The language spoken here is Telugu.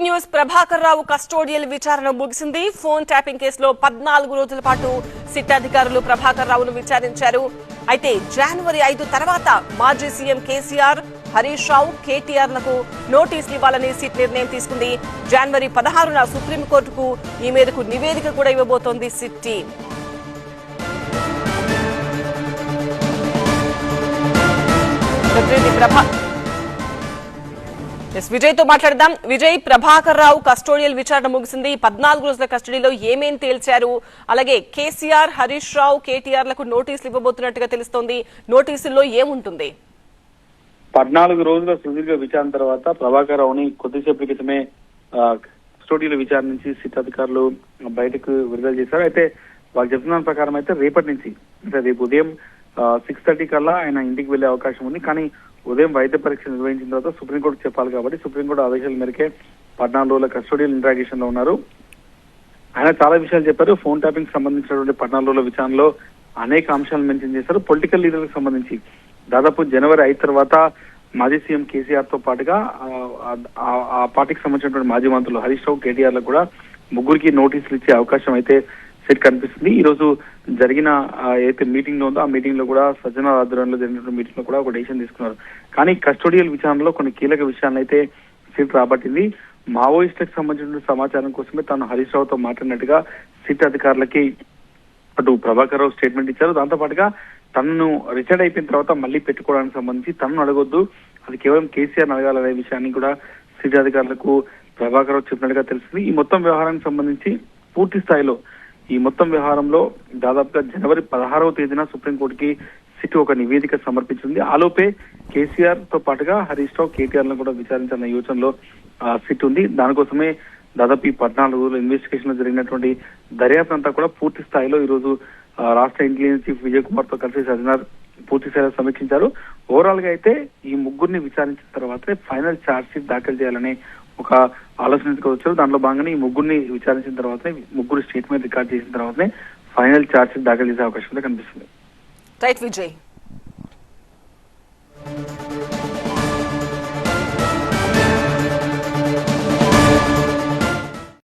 న్యూస్ ప్రభాకర్ రావు కస్టోడియల్ విచారణ ముగిసింది. ఫోన్ ట్యాపింగ్ కేసులో 14 రోజుల పాటు సిట్ అధికారులు ప్రభాకర్ రావును విచారించారు. అయితే జనవరి 5 తర్వాత మాజీ సీఎం కేసీఆర్, హరీష్ రావు, కేటీఆర్లకు నోటీసులు ఇవ్వాలని సిట్ నిర్ణయం తీసుకుంది. జనవరి 16న సుప్రీంకోర్టుకు ఈ మేరకు నివేదిక కూడా ఇవ్వబోతోంది సిట్ టీం. విజయ్ తో మాట్లాడదాం. విజయ్, ప్రభాకర్ రావు కస్టోడియల్ విచారణ ముగిసింది. 14 రోజుల కస్టడీలో ఏమేం తేల్చారు? అలాగే కేసీఆర్, హరీష్ రావు, కేటీఆర్లకు నోటీసులు ఇవ్వబోతున్నట్టుగా తెలుస్తోంది. నోటీసుల్లో ఏముంటుంది? 14 రోజుల సుదీర్ఘ విచారణ తర్వాత ప్రభాకర్ రావుని కొద్దిసేపటి క్రితమే కస్టోడియల్ విచారణ నుంచి సిట్ అధికారులు బయటకు విడుదల చేశారు. అయితే వాళ్ళు చెప్తున్న ప్రకారం అయితే రేపటి నుంచి అంటే రేపు ఉదయం 6:30 కల్లా ఆయన ఇంటికి వెళ్లే అవకాశం ఉంది. కానీ ఉదయం వైద్య పరీక్ష నిర్వహించిన తర్వాత సుప్రీంకోర్టుకు చెప్పాలి కాబట్టి సుప్రీంకోర్టు ఆదేశాల మేరకే 14 రోజుల కస్టోడియల్ ఇంట్రాగేషన్ లో ఉన్నారు. ఆయన చాలా విషయాలు చెప్పారు. ఫోన్ ట్యాపింగ్ సంబంధించినటువంటి 14 రోజుల విచారణలో అనేక అంశాలు మెన్షన్ చేశారు. పొలిటికల్ లీడర్లకు సంబంధించి దాదాపు జనవరి 5 తర్వాత మాజీ సీఎం కేసీఆర్ తో పాటుగా ఆ పార్టీకి సంబంధించినటువంటి మాజీ మంత్రులు హరీష్ రావు, కేటీఆర్ లకు కూడా ముగ్గురికి నోటీసులు ఇచ్చే అవకాశం అయితే సెట్ కనిపిస్తుంది. ఈ రోజు జరిగిన ఏదైతే మీటింగ్ లో ఉందో ఆ మీటింగ్ లో కూడా సజ్జన ఆధ్వర్యంలో జరిగిన మీటింగ్ లో కూడా ఒక డెసిషన్ తీసుకున్నారు. కానీ కస్టోడియల్ విచారణలో కొన్ని కీలక విషయాలను అయితే సిట్ రాబట్టింది. మావోయిస్టులకు సంబంధించిన సమాచారం కోసమే తాను హరీష్ రావుతో మాట్లాడినట్టుగా సిట్ అధికారులకి అటు ప్రభాకర్ రావు స్టేట్మెంట్ ఇచ్చారు. దాంతో పాటుగా తనను రిటైర్డ్ అయిపోయిన తర్వాత మళ్ళీ పెట్టుకోవడానికి సంబంధించి తనను అడగొద్దు, అది కేవలం కేసీఆర్ అడగాలనే విషయాన్ని కూడా సిట్ అధికారులకు ప్రభాకర్ రావు చెప్పినట్టుగా తెలిసింది. ఈ మొత్తం వ్యవహారానికి సంబంధించి పూర్తి స్థాయిలో ఈ మొత్తం వ్యవహారంలో దాదాపుగా జనవరి 16వ తేదీన సుప్రీంకోర్టుకి సిట్ ఒక నివేదిక సమర్పించింది. ఆలోపే కేసీఆర్ తో పాటుగా హరీష్ రావు, కేటీఆర్ లను కూడా విచారించాలన్న యోచనలో సిట్ ఉంది. దానికోసమే దాదాపు ఈ 14 రోజుల ఇన్వెస్టిగేషన్ లో జరిగినటువంటి దర్యాప్తు అంతా కూడా పూర్తి స్థాయిలో ఈ రోజు రాష్ట్ర ఇంటెలిజెన్స్ చీఫ్ విజయ్ కుమార్ తో కలిసి సజ్జనార్ పూర్తి స్థాయిలో సమీక్షించారు. ఓవరాల్ గా అయితే ఈ ముగ్గురిని విచారించిన తర్వాతే ఫైనల్ ఛార్జ్ షీట్ దాఖలు చేయాలనే ఒక ఆలోచనకు వచ్చారు. దాంట్లో భాగంగానే ఈ ముగ్గురిని విచారించిన తర్వాతనే ముగ్గురు స్టేట్మెంట్ రికార్డ్ చేసిన తర్వాతనే ఫైనల్ ఛార్జ్ షీట్ దాఖలు చేసే అవకాశం కనిపిస్తుంది. రైట్ విజయ్.